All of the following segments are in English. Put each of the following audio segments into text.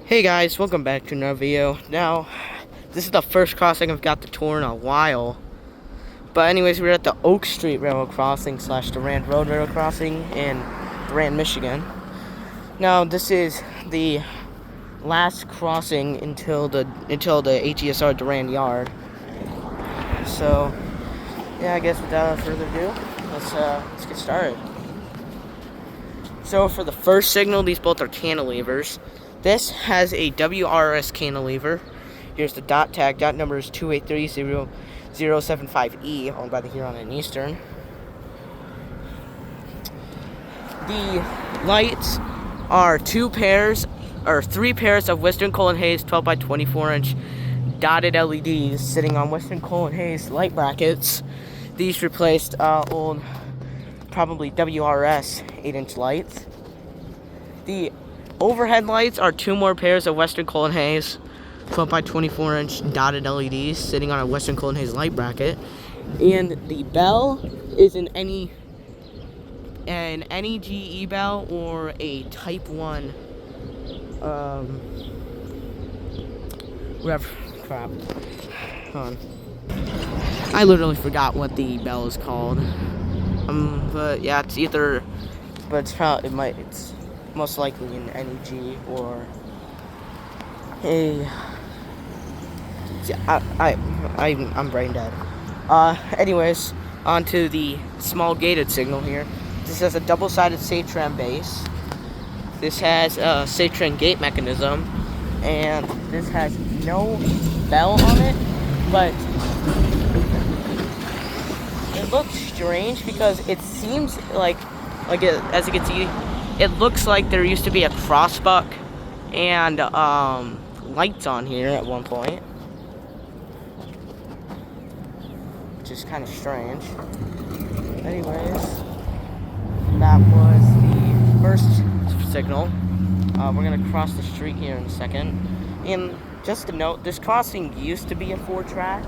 Hey guys, welcome back to another video. Now, this is the first crossing I've got the tour in a while. But anyways, we're at the Oak Street Railroad Crossing / Durand Road Railroad Crossing in Durand, Michigan. Now, this is the last crossing until the HESR Durand Yard. So, yeah, I guess without further ado, let's get started. So for the first signal, these both are cantilevers. This has a WRS cantilever. Here's the dot tag. Dot number is 2830075E, owned by the Huron and Eastern. The lights are three pairs of Western Cole & Hayes 12 by 24 inch dotted LEDs sitting on Western Cole & Hayes light brackets. These replaced old, probably WRS 8-inch lights. The overhead lights are two more pairs of Western Cole & Hayes 12 by 24 inch dotted LEDs sitting on a Western Cole & Hayes light bracket. And the bell is an GE bell or a Type 1 crap. Hold on. I literally forgot what the bell is called. But yeah, it's either, but it's most likely an NEG or a. I'm brain dead. Anyways, onto the small gated signal here. This has a double-sided Satran base. This has a Satran gate mechanism, and this has no bell on it, but it looks strange because it seems like as you can see, it looks like there used to be a crossbuck and lights on here at one point, which is kind of strange. Anyways, that was the first signal. We're gonna cross the street here in a second. And just to note, this crossing used to be a 4-track.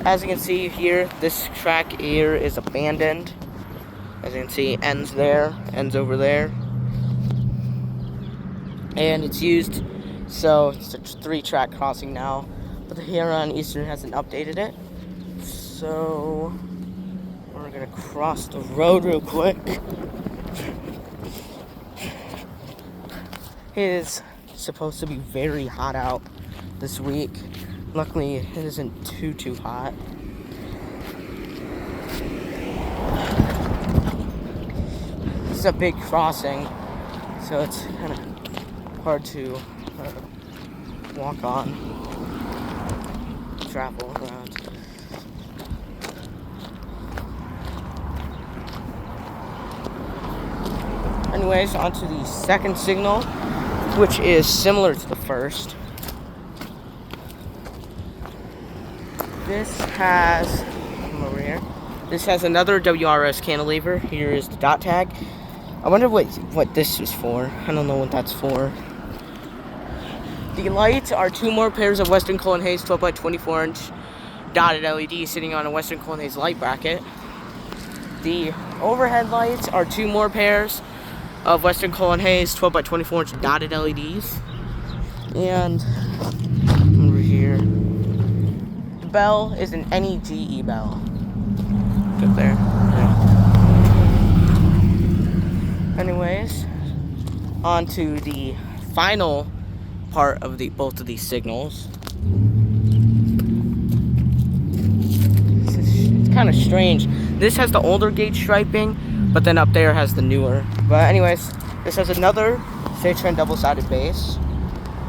As you can see here, this track here is abandoned. As you can see, ends there, ends over there. And it's used, so it's a 3-track crossing now. But the Huron Eastern hasn't updated it. So, we're gonna cross the road real quick. It is supposed to be very hot out this week. Luckily, it isn't too hot. This is a big crossing, so it's kind of hard to walk on, travel around. Anyways, on to the second signal, which is similar to the first. This has, come over here. This has another WRS cantilever. Here is the dot tag. I wonder what this is for. I don't know what that's for. The lights are two more pairs of Western Cole & Hayes 12 by 24 inch dotted LEDs sitting on a Western Cole & Hayes light bracket. The overhead lights are two more pairs of Western Cole & Hayes 12 by 24 inch dotted LEDs. And over here, the bell is an NEGE bell. Up there. Yeah. Anyways, on to the final part of both of these signals. It's kind of strange. This has the older gauge striping, but then up there has the newer. But anyways, this has another Satran double-sided base,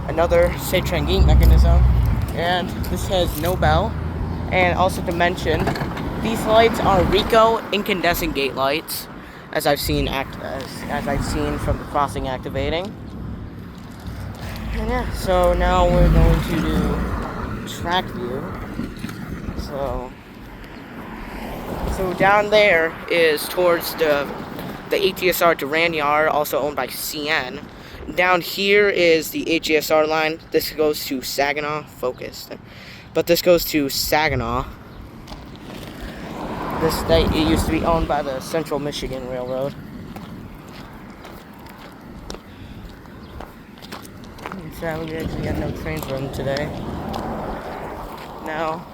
another Satran gate mechanism, and this has no bell. And also to mention, these lights are Ricoh incandescent gate lights, as I've seen as I've seen from the crossing activating. And yeah, so now we're going to do track view. So down there is towards the HESR Durand Yard, also owned by CN. Down here is the HESR line. This goes to Saginaw. Focus. But this goes to Saginaw. It used to be owned by the Central Michigan Railroad. Sadly, we actually had no trains run today. Now,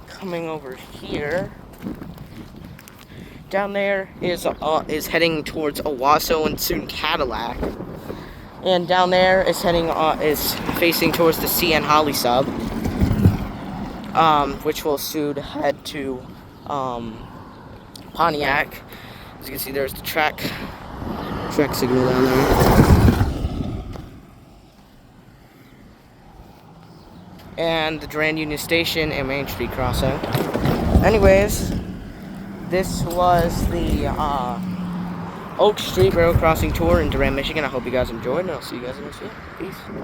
coming over here, down there is heading towards Owasso and soon Cadillac, and down there is facing towards the CN Holly sub, which will soon head to Pontiac. As you can see, there's the track signal down there, and the Durand Union Station and Main Street crossing. Anyways, this was the Oak Street Railroad Crossing Tour in Durand, Michigan. I hope you guys enjoyed, and I'll see you guys in the next video. Peace.